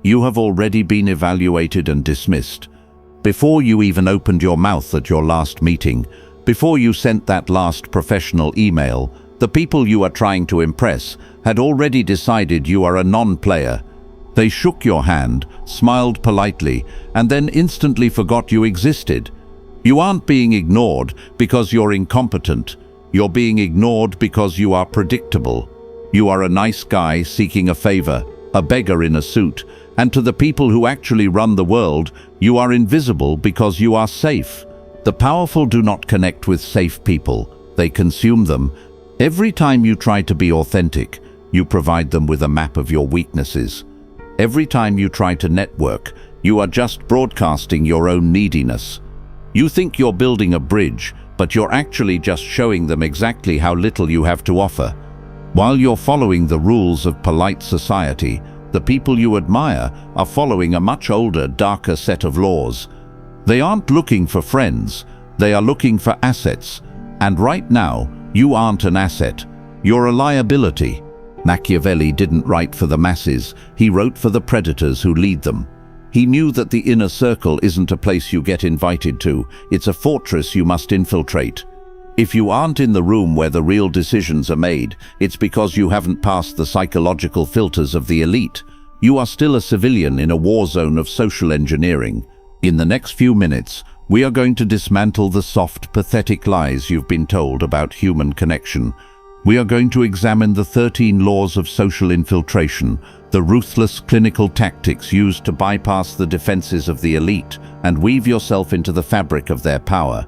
You have already been evaluated and dismissed. Before you even opened your mouth at your last meeting, before you sent that last professional email, the people you are trying to impress had already decided you are a non-player. They shook your hand, smiled politely, and then instantly forgot you existed. You aren't being ignored because you're incompetent. You're being ignored because you are predictable. You are a nice guy seeking a favor, a beggar in a suit, and to the people who actually run the world, you are invisible because you are safe. The powerful do not connect with safe people. They consume them. Every time you try to be authentic, you provide them with a map of your weaknesses. Every time you try to network, you are just broadcasting your own neediness. You think you're building a bridge, but you're actually just showing them exactly how little you have to offer. While you're following the rules of polite society, the people you admire are following a much older, darker set of laws. They aren't looking for friends, they are looking for assets. And right now, you aren't an asset. You're a liability. Machiavelli didn't write for the masses, he wrote for the predators who lead them. He knew that the inner circle isn't a place you get invited to, it's a fortress you must infiltrate. If you aren't in the room where the real decisions are made, it's because you haven't passed the psychological filters of the elite. You are still a civilian in a war zone of social engineering. In the next few minutes, we are going to dismantle the soft, pathetic lies you've been told about human connection. We are going to examine the 13 laws of social infiltration, the ruthless clinical tactics used to bypass the defenses of the elite and weave yourself into the fabric of their power.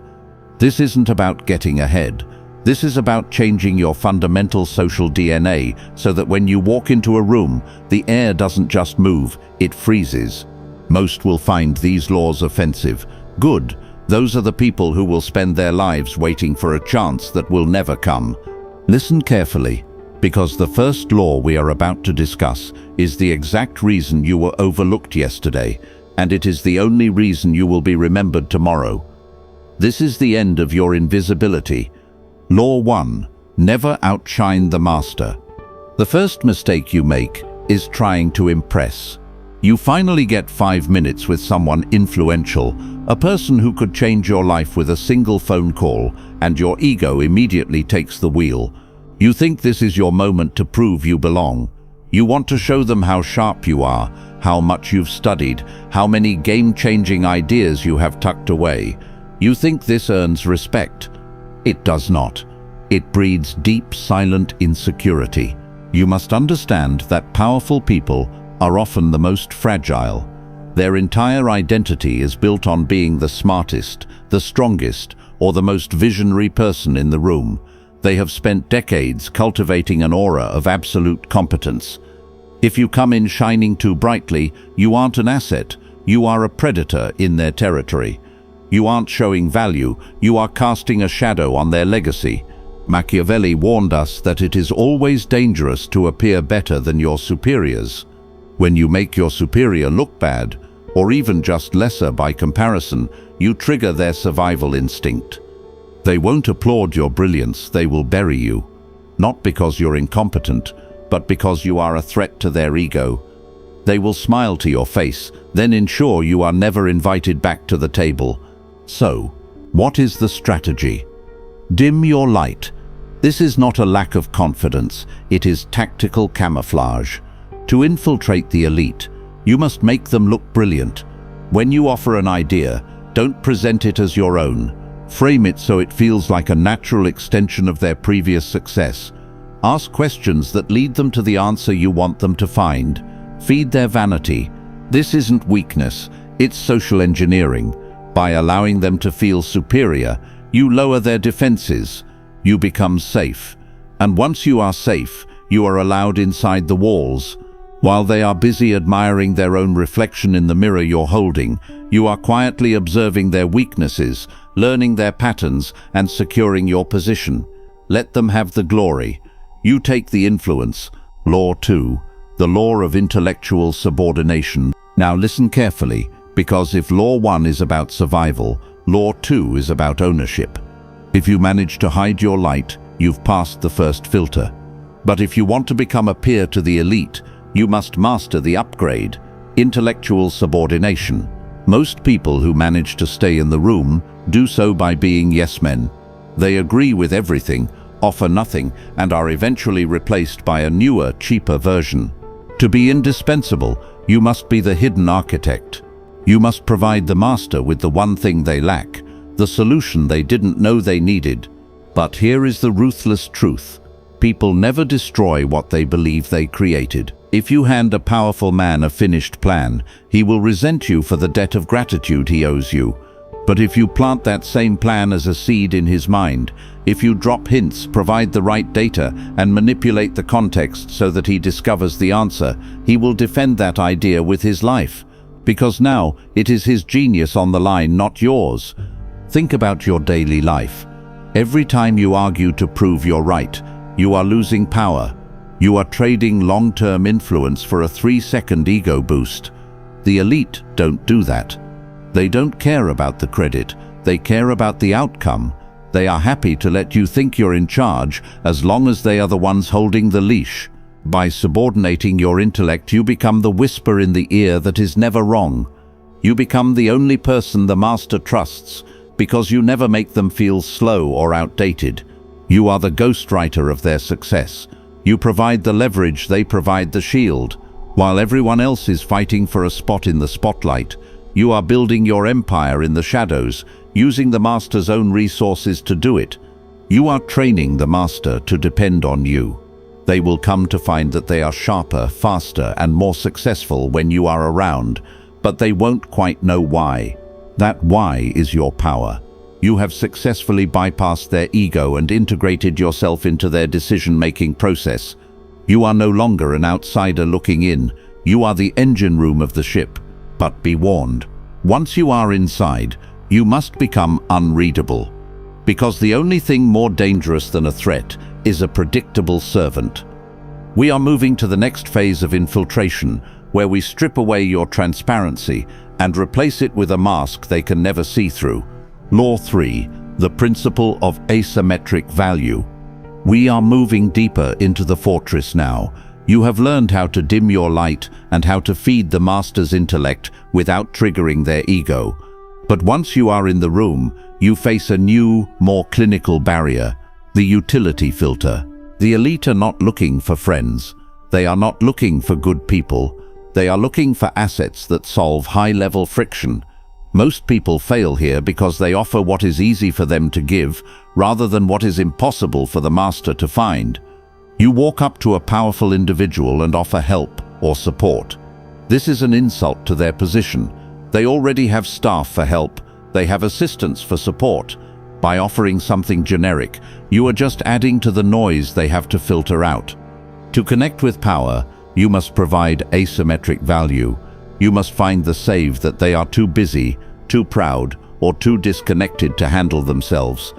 This isn't about getting ahead. This is about changing your fundamental social DNA so that when you walk into a room, the air doesn't just move, it freezes. Most will find these laws offensive. Good, those are the people who will spend their lives waiting for a chance that will never come. Listen carefully, because the first law we are about to discuss is the exact reason you were overlooked yesterday, and it is the only reason you will be remembered tomorrow. This is the end of your invisibility. Law 1. Never outshine the master. The first mistake you make is trying to impress. You finally get 5 minutes with someone influential, a person who could change your life with a single phone call, and your ego immediately takes the wheel. You think this is your moment to prove you belong. You want to show them how sharp you are, how much you've studied, how many game-changing ideas you have tucked away. You think this earns respect. It does not. It breeds deep, silent insecurity. You must understand that powerful people are often the most fragile. Their entire identity is built on being the smartest, the strongest, or the most visionary person in the room. They have spent decades cultivating an aura of absolute competence. If you come in shining too brightly, you aren't an asset. You are a predator in their territory. You aren't showing value, you are casting a shadow on their legacy. Machiavelli warned us that it is always dangerous to appear better than your superiors. When you make your superior look bad, or even just lesser by comparison, you trigger their survival instinct. They won't applaud your brilliance, they will bury you. Not because you're incompetent, but because you are a threat to their ego. They will smile to your face, then ensure you are never invited back to the table. So, what is the strategy? Dim your light. This is not a lack of confidence, it is tactical camouflage. To infiltrate the elite, you must make them look brilliant. When you offer an idea, don't present it as your own. Frame it so it feels like a natural extension of their previous success. Ask questions that lead them to the answer you want them to find. Feed their vanity. This isn't weakness, it's social engineering. By allowing them to feel superior, you lower their defenses. You become safe. And once you are safe, you are allowed inside the walls. While they are busy admiring their own reflection in the mirror you're holding, you are quietly observing their weaknesses, learning their patterns, and securing your position. Let them have the glory. You take the influence. Law 2. The law of intellectual subordination. Now listen carefully, because if Law 1 is about survival, Law 2 is about ownership. If you manage to hide your light, you've passed the first filter. But if you want to become a peer to the elite, you must master the upgrade. Intellectual subordination. Most people who manage to stay in the room do so by being yes men. They agree with everything, offer nothing, and are eventually replaced by a newer, cheaper version. To be indispensable, you must be the hidden architect. You must provide the master with the one thing they lack, the solution they didn't know they needed. But here is the ruthless truth. People never destroy what they believe they created. If you hand a powerful man a finished plan, he will resent you for the debt of gratitude he owes you. But if you plant that same plan as a seed in his mind, if you drop hints, provide the right data, and manipulate the context so that he discovers the answer, he will defend that idea with his life. Because now it is his genius on the line, not yours. Think about your daily life. Every time you argue to prove you're right, you are losing power. You are trading long-term influence for a 3-second ego boost. The elite don't do that. They don't care about the credit, they care about the outcome. They are happy to let you think you're in charge as long as they are the ones holding the leash. By subordinating your intellect, you become the whisper in the ear that is never wrong. You become the only person the master trusts because you never make them feel slow or outdated. You are the ghostwriter of their success. You provide the leverage, they provide the shield. While everyone else is fighting for a spot in the spotlight, you are building your empire in the shadows, using the master's own resources to do it. You are training the master to depend on you. They will come to find that they are sharper, faster, and more successful when you are around, but they won't quite know why. That why is your power. You have successfully bypassed their ego and integrated yourself into their decision-making process. You are no longer an outsider looking in. You are the engine room of the ship. But be warned, once you are inside, you must become unreadable. Because the only thing more dangerous than a threat is a predictable servant. We are moving to the next phase of infiltration, where we strip away your transparency and replace it with a mask they can never see through. Law 3, the principle of asymmetric value. We are moving deeper into the fortress now. You have learned how to dim your light and how to feed the master's intellect without triggering their ego. But once you are in the room, you face a new, more clinical barrier, the utility filter. The elite are not looking for friends. They are not looking for good people. They are looking for assets that solve high-level friction. Most people fail here because they offer what is easy for them to give, rather than what is impossible for the master to find. You walk up to a powerful individual and offer help or support. This is an insult to their position. They already have staff for help. They have assistants for support. By offering something generic, you are just adding to the noise they have to filter out. To connect with power, you must provide asymmetric value. You must find the save that they are too busy, too proud, or too disconnected to handle themselves.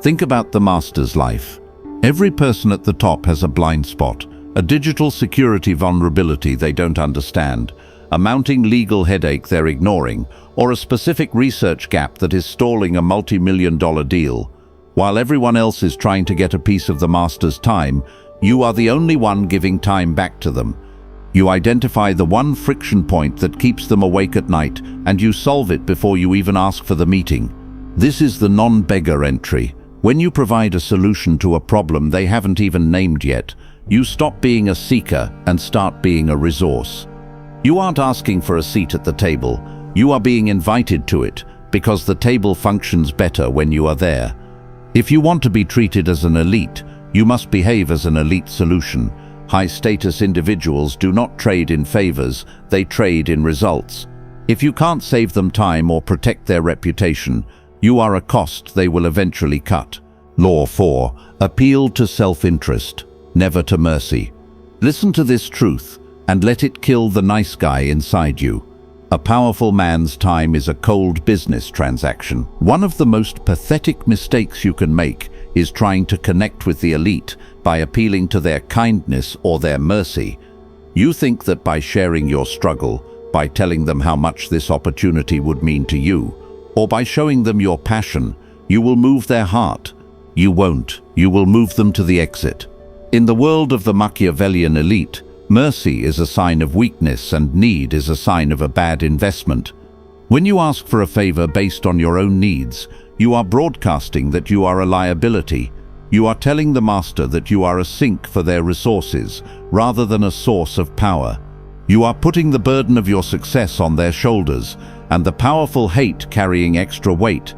Think about the master's life. Every person at the top has a blind spot, a digital security vulnerability they don't understand, a mounting legal headache they're ignoring, or a specific research gap that is stalling a multi-million-dollar deal. While everyone else is trying to get a piece of the master's time, you are the only one giving time back to them. You identify the one friction point that keeps them awake at night, and you solve it before you even ask for the meeting. This is the non-beggar entry. When you provide a solution to a problem they haven't even named yet, you stop being a seeker and start being a resource. You aren't asking for a seat at the table. You are being invited to it, because the table functions better when you are there. If you want to be treated as an elite, you must behave as an elite solution. High-status individuals do not trade in favors, they trade in results. If you can't save them time or protect their reputation, you are a cost they will eventually cut. Law 4. Appeal to self-interest, never to mercy. Listen to this truth, and let it kill the nice guy inside you. A powerful man's time is a cold business transaction. One of the most pathetic mistakes you can make is trying to connect with the elite by appealing to their kindness or their mercy. You think that by sharing your struggle, by telling them how much this opportunity would mean to you, or by showing them your passion, you will move their heart. You won't. You will move them to the exit. In the world of the Machiavellian elite, Mercy is a sign of weakness and need is a sign of a bad investment. When you ask for a favor based on your own needs, you are broadcasting that you are a liability. You are telling the master that you are a sink for their resources, rather than a source of power. You are putting the burden of your success on their shoulders, and the powerful hate carrying extra weight.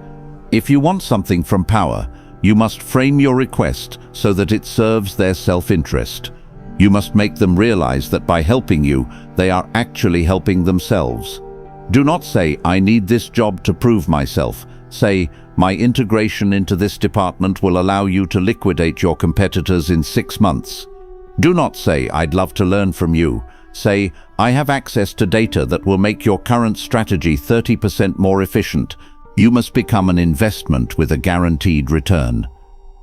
If you want something from power, you must frame your request so that it serves their self-interest. You must make them realize that by helping you, they are actually helping themselves. Do not say, "I need this job to prove myself." Say, "My integration into this department will allow you to liquidate your competitors in 6 months." Do not say, "I'd love to learn from you." Say, "I have access to data that will make your current strategy 30% more efficient." You must become an investment with a guaranteed return.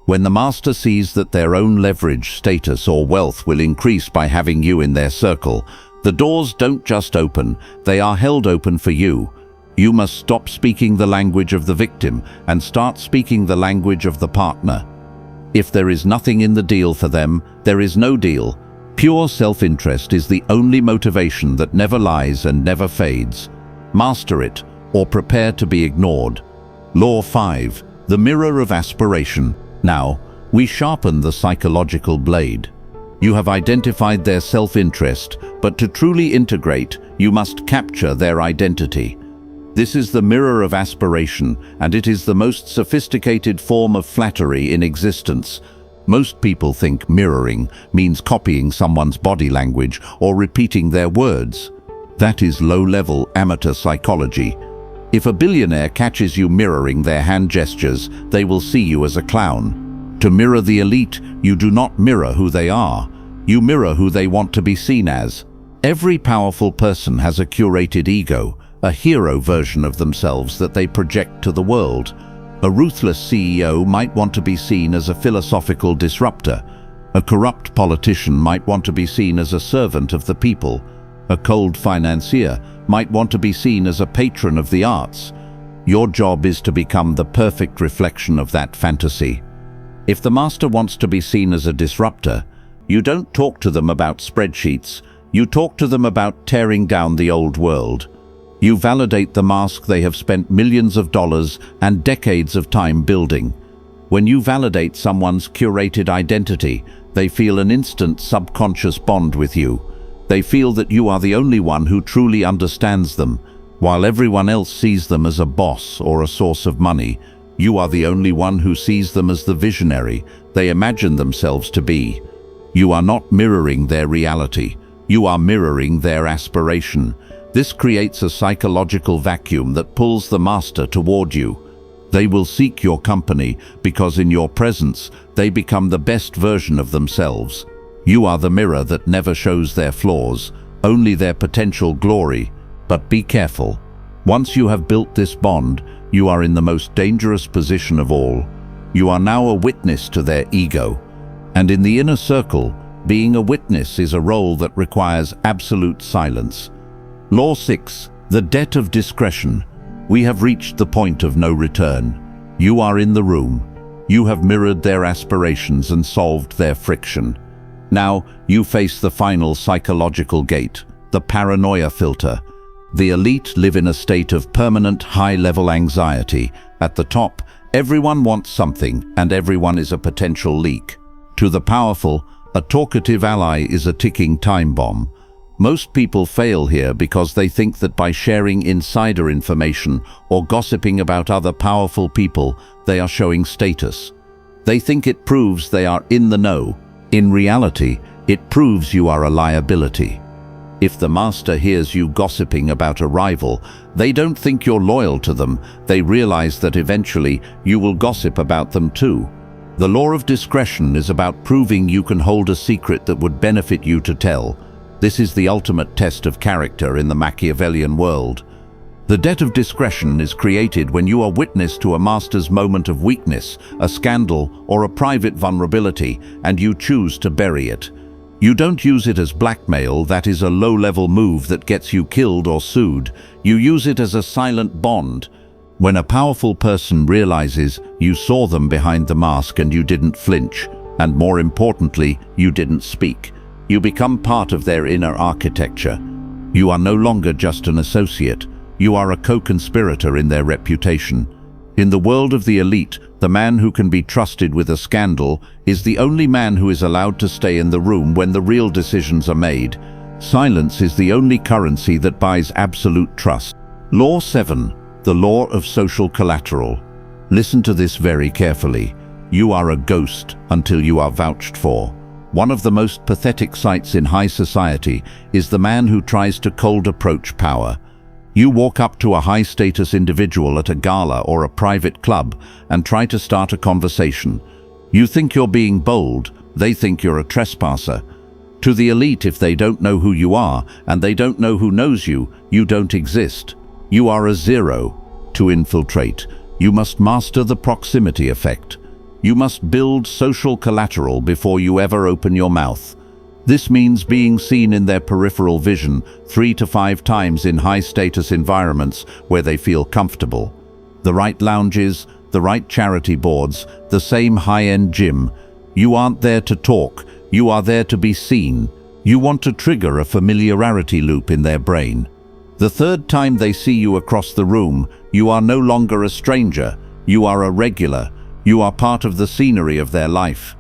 When the master sees that their own leverage, status, or wealth will increase by having you in their circle, the doors don't just open, they are held open for you. You must stop speaking the language of the victim and start speaking the language of the partner. If there is nothing in the deal for them, there is no deal. Pure self-interest is the only motivation that never lies and never fades. Master it, or prepare to be ignored. Law 5, the Mirror of Aspiration. Now, we sharpen the psychological blade. You have identified their self-interest, but to truly integrate, you must capture their identity. This is the mirror of aspiration, and it is the most sophisticated form of flattery in existence. Most people think mirroring means copying someone's body language or repeating their words. That is low-level amateur psychology. If a billionaire catches you mirroring their hand gestures, they will see you as a clown. To mirror the elite, you do not mirror who they are. You mirror who they want to be seen as. Every powerful person has a curated ego, a hero version of themselves that they project to the world. A ruthless CEO might want to be seen as a philosophical disruptor. A corrupt politician might want to be seen as a servant of the people. A cold financier might want to be seen as a patron of the arts. Your job is to become the perfect reflection of that fantasy. If the master wants to be seen as a disruptor, you don't talk to them about spreadsheets. You talk to them about tearing down the old world. You validate the mask they have spent millions of dollars and decades of time building. When you validate someone's curated identity, they feel an instant subconscious bond with you. They feel that you are the only one who truly understands them. While everyone else sees them as a boss or a source of money, you are the only one who sees them as the visionary they imagine themselves to be. You are not mirroring their reality. You are mirroring their aspiration. This creates a psychological vacuum that pulls the master toward you. They will seek your company because in your presence, they become the best version of themselves. You are the mirror that never shows their flaws, only their potential glory. But be careful. Once you have built this bond, you are in the most dangerous position of all. You are now a witness to their ego. And in the inner circle, being a witness is a role that requires absolute silence. Law 6, the Debt of Discretion. We have reached the point of no return. You are in the room. You have mirrored their aspirations and solved their friction. Now, you face the final psychological gate, the paranoia filter. The elite live in a state of permanent high-level anxiety. At the top, everyone wants something, and everyone is a potential leak. To the powerful, a talkative ally is a ticking time bomb. Most people fail here because they think that by sharing insider information or gossiping about other powerful people, they are showing status. They think it proves they are in the know. In reality, it proves you are a liability. If the master hears you gossiping about a rival, they don't think you're loyal to them. They realize that eventually you will gossip about them too. The law of discretion is about proving you can hold a secret that would benefit you to tell. This is the ultimate test of character in the Machiavellian world. The debt of discretion is created when you are witness to a master's moment of weakness, a scandal, or a private vulnerability, and you choose to bury it. You don't use it as blackmail, that is a low-level move that gets you killed or sued. You use it as a silent bond. When a powerful person realizes you saw them behind the mask and you didn't flinch, and more importantly, you didn't speak, You become part of their inner architecture. You are no longer just an associate. You are a co-conspirator in their reputation. In the world of the elite, the man who can be trusted with a scandal is the only man who is allowed to stay in the room when the real decisions are made. Silence is the only currency that buys absolute trust. Law 7. The Law of Social Collateral. Listen to this very carefully. You are a ghost until you are vouched for. One of the most pathetic sights in high society is the man who tries to cold approach power. You walk up to a high-status individual at a gala or a private club and try to start a conversation. You think you're being bold, they think you're a trespasser. To the elite, if they don't know who you are and they don't know who knows you, you don't exist. You are a zero. To infiltrate, you must master the proximity effect. You must build social collateral before you ever open your mouth. This means being seen in their peripheral vision 3 to 5 times in high-status environments where they feel comfortable. The right lounges, the right charity boards, the same high-end gym. You aren't there to talk, you are there to be seen. You want to trigger a familiarity loop in their brain. The third time they see you across the room, you are no longer a stranger, you are a regular. You are part of the scenery of their life.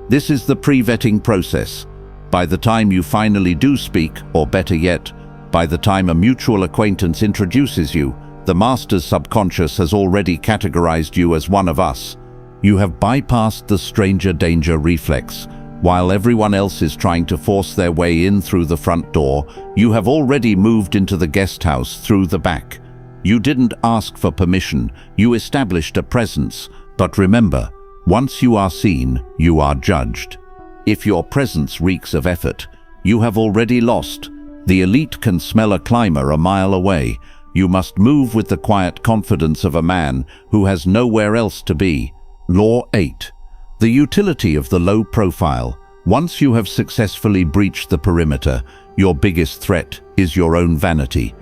This is the pre-vetting process. By the time you finally do speak, or better yet, by the time a mutual acquaintance introduces you, the master's subconscious has already categorized you as one of us. You have bypassed the stranger danger reflex. While everyone else is trying to force their way in through the front door, you have already moved into the guest house through the back. You didn't ask for permission, you established a presence. But remember, once you are seen, you are judged. If your presence reeks of effort, you have already lost. The elite can smell a climber a mile away. You must move with the quiet confidence of a man who has nowhere else to be. Law 8. The utility of the low profile. Once you have successfully breached the perimeter, your biggest threat is your own vanity.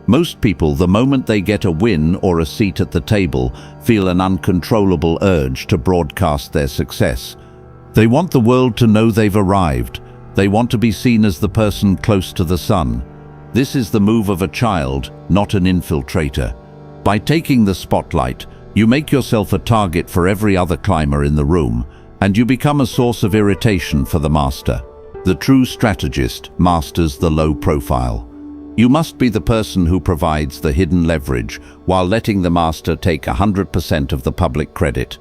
Most people, the moment they get a win or a seat at the table, feel an uncontrollable urge to broadcast their success. They want the world to know they've arrived. They want to be seen as the person close to the sun. This is the move of a child, not an infiltrator. By taking the spotlight, you make yourself a target for every other climber in the room, and you become a source of irritation for the master. The true strategist masters the low profile. You must be the person who provides the hidden leverage while letting the master take 100% of the public credit.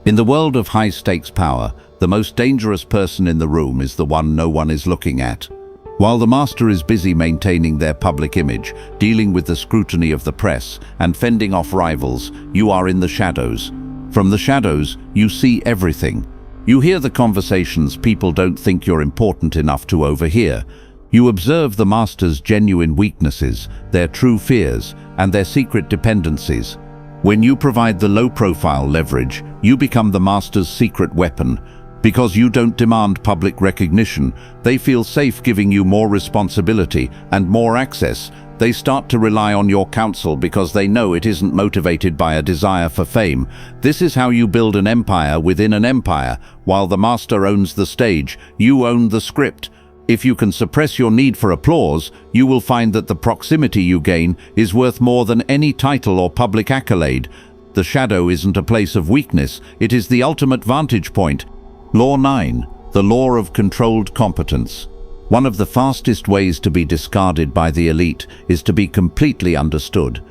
In the world of high-stakes power, the most dangerous person in the room is the one no one is looking at. While the master is busy maintaining their public image, dealing with the scrutiny of the press, and fending off rivals, you are in the shadows. From the shadows, you see everything. You hear the conversations people don't think you're important enough to overhear. You observe the master's genuine weaknesses, their true fears, and their secret dependencies. When you provide the low-profile leverage, you become the master's secret weapon. Because you don't demand public recognition, they feel safe giving you more responsibility and more access. They start to rely on your counsel because they know it isn't motivated by a desire for fame. This is how you build an empire within an empire. While the master owns the stage, you own the script. If you can suppress your need for applause, you will find that the proximity you gain is worth more than any title or public accolade. The shadow isn't a place of weakness, it is the ultimate vantage point. Law 9. The Law of Controlled Competence. One of the fastest ways to be discarded by the elite is to be completely understood.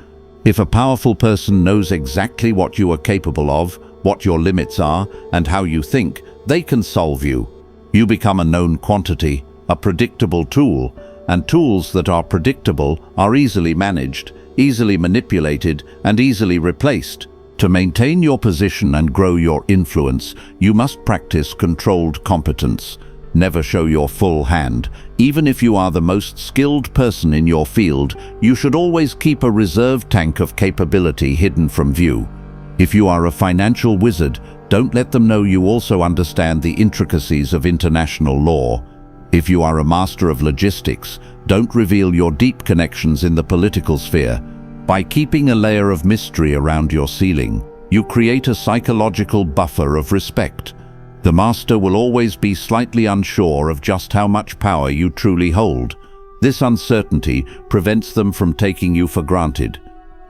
If a powerful person knows exactly what you are capable of, what your limits are, and how you think, they can solve you. You become a known quantity, a predictable tool, and tools that are predictable are easily managed, easily manipulated, and easily replaced. To maintain your position and grow your influence, you must practice controlled competence. Never show your full hand. Even if you are the most skilled person in your field, you should always keep a reserve tank of capability hidden from view. If you are a financial wizard, don't let them know you also understand the intricacies of international law. If you are a master of logistics, don't reveal your deep connections in the political sphere. By keeping a layer of mystery around your ceiling, you create a psychological buffer of respect. The master will always be slightly unsure of just how much power you truly hold. This uncertainty prevents them from taking you for granted.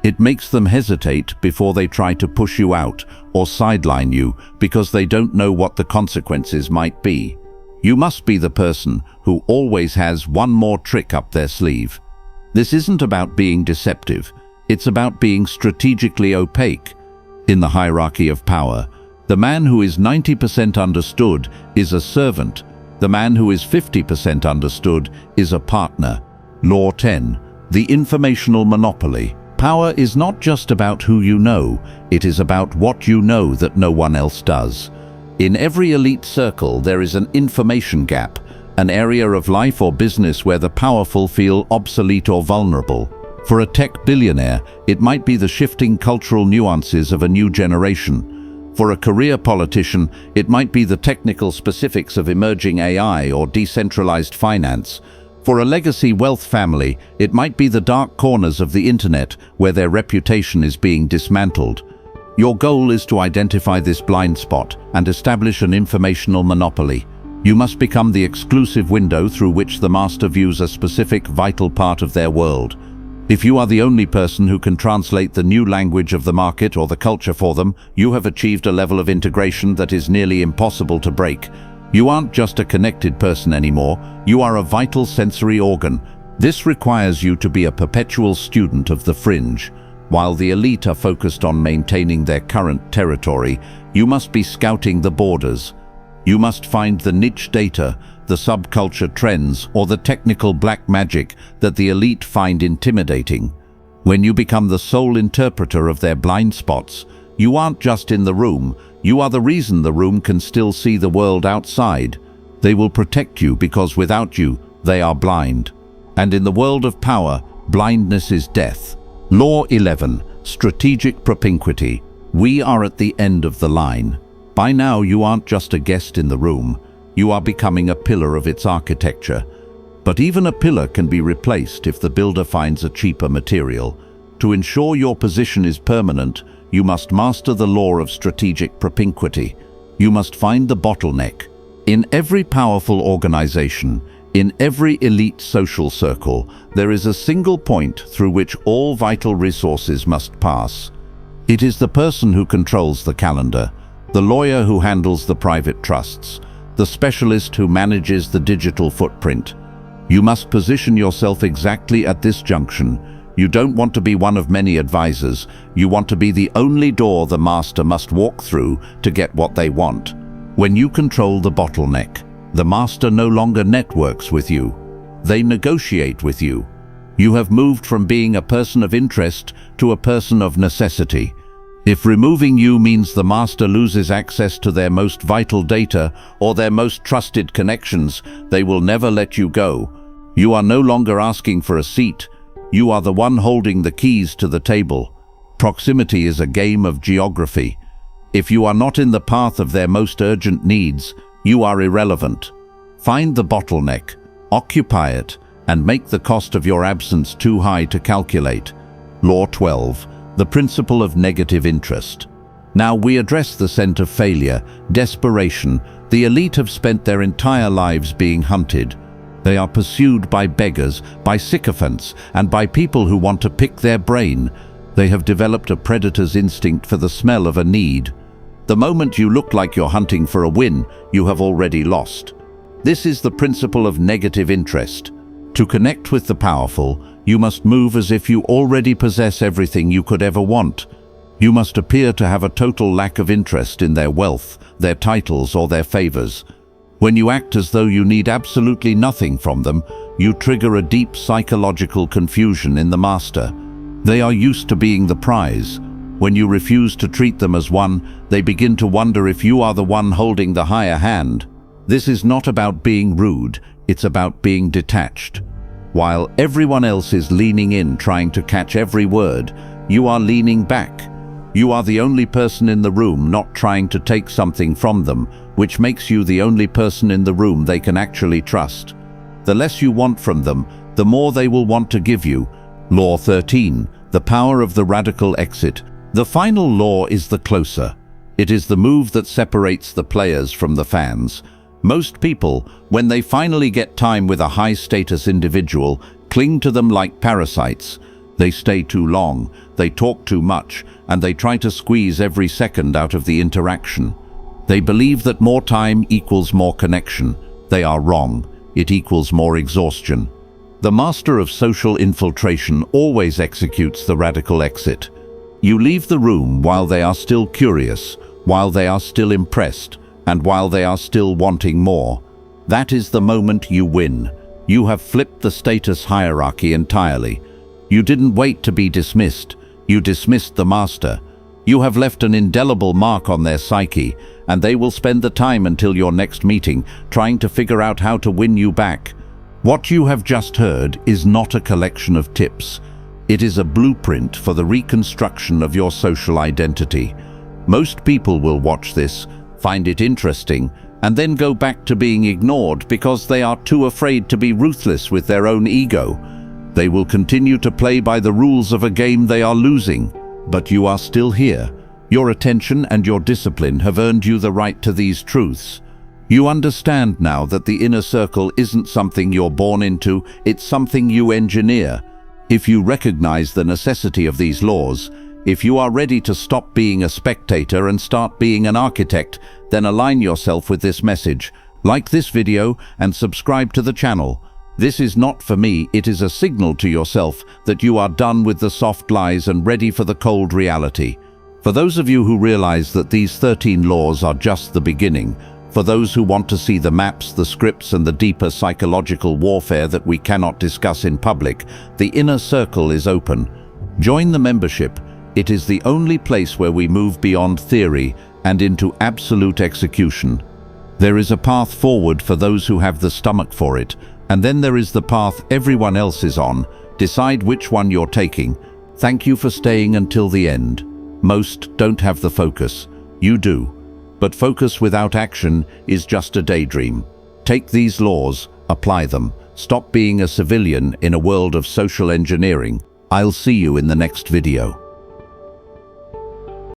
It makes them hesitate before they try to push you out or sideline you because they don't know what the consequences might be. You must be the person who always has one more trick up their sleeve. This isn't about being deceptive. It's about being strategically opaque. In the hierarchy of power, the man who is 90% understood is a servant. The man who is 50% understood is a partner. Law 10. The Informational Monopoly. Power is not just about who you know, it is about what you know that no one else does. In every elite circle, there is an information gap, an area of life or business where the powerful feel obsolete or vulnerable. For a tech billionaire, it might be the shifting cultural nuances of a new generation. For a career politician, it might be the technical specifics of emerging AI or decentralized finance. For a legacy wealth family, it might be the dark corners of the internet where their reputation is being dismantled. Your goal is to identify this blind spot and establish an informational monopoly. You must become the exclusive window through which the master views a specific vital part of their world. If you are the only person who can translate the new language of the market or the culture for them, you have achieved a level of integration that is nearly impossible to break. You aren't just a connected person anymore, you are a vital sensory organ. This requires you to be a perpetual student of the fringe. While the elite are focused on maintaining their current territory, you must be scouting the borders. You must find the niche data, the subculture trends, or the technical black magic that the elite find intimidating. When you become the sole interpreter of their blind spots, you aren't just in the room, you are the reason the room can still see the world outside. They will protect you because without you, they are blind. And in the world of power, blindness is death. Law 11. Strategic Propinquity. We are at the end of the line. By now, you aren't just a guest in the room. You are becoming a pillar of its architecture. But even a pillar can be replaced if the builder finds a cheaper material. To ensure your position is permanent, you must master the law of strategic propinquity. You must find the bottleneck. In every powerful organization, in every elite social circle, there is a single point through which all vital resources must pass. It is the person who controls the calendar, the lawyer who handles the private trusts, the specialist who manages the digital footprint. You must position yourself exactly at this junction. You don't want to be one of many advisors. You want to be the only door the master must walk through to get what they want. When you control the bottleneck, the master no longer networks with you. They negotiate with you. You have moved from being a person of interest to a person of necessity. If removing you means the master loses access to their most vital data or their most trusted connections, they will never let you go. You are no longer asking for a seat. You are the one holding the keys to the table. Proximity is a game of geography. If you are not in the path of their most urgent needs, you are irrelevant. Find the bottleneck, occupy it, and make the cost of your absence too high to calculate. Law 12. The principle of negative interest. Now we address the scent of failure, desperation. The elite have spent their entire lives being hunted. They are pursued by beggars, by sycophants, and by people who want to pick their brain. They have developed a predator's instinct for the smell of a need. The moment you look like you're hunting for a win, you have already lost. This is the principle of negative interest. To connect with the powerful, you must move as if you already possess everything you could ever want. You must appear to have a total lack of interest in their wealth, their titles, or their favors. When you act as though you need absolutely nothing from them, you trigger a deep psychological confusion in the master. They are used to being the prize. When you refuse to treat them as one, they begin to wonder if you are the one holding the higher hand. This is not about being rude, it's about being detached. While everyone else is leaning in, trying to catch every word, you are leaning back. You are the only person in the room not trying to take something from them, which makes you the only person in the room they can actually trust. The less you want from them, the more they will want to give you. Law 13. The power of the radical exit. The final law is the closer. It is the move that separates the players from the fans. Most people, when they finally get time with a high-status individual, cling to them like parasites. They stay too long, they talk too much, and they try to squeeze every second out of the interaction. They believe that more time equals more connection. They are wrong. It equals more exhaustion. The master of social infiltration always executes the radical exit. You leave the room while they are still curious, while they are still impressed, and while they are still wanting more. That is the moment you win. You have flipped the status hierarchy entirely. You didn't wait to be dismissed. You dismissed the master. You have left an indelible mark on their psyche, and they will spend the time until your next meeting trying to figure out how to win you back. What you have just heard is not a collection of tips. It is a blueprint for the reconstruction of your social identity. Most people will watch this, find it interesting, and then go back to being ignored because they are too afraid to be ruthless with their own ego. They will continue to play by the rules of a game they are losing. But you are still here. Your attention and your discipline have earned you the right to these truths. You understand now that the inner circle isn't something you're born into, it's something you engineer. If you recognize the necessity of these laws, if you are ready to stop being a spectator and start being an architect, then align yourself with this message. Like this video and subscribe to the channel. This is not for me, it is a signal to yourself that you are done with the soft lies and ready for the cold reality. For those of you who realize that these 13 laws are just the beginning, for those who want to see the maps, the scripts, and the deeper psychological warfare that we cannot discuss in public, the inner circle is open. Join the membership. It is the only place where we move beyond theory and into absolute execution. There is a path forward for those who have the stomach for it, and then there is the path everyone else is on. Decide which one you're taking. Thank you for staying until the end. Most don't have the focus. You do. But focus without action is just a daydream. Take these laws, apply them. Stop being a civilian in a world of social engineering. I'll see you in the next video.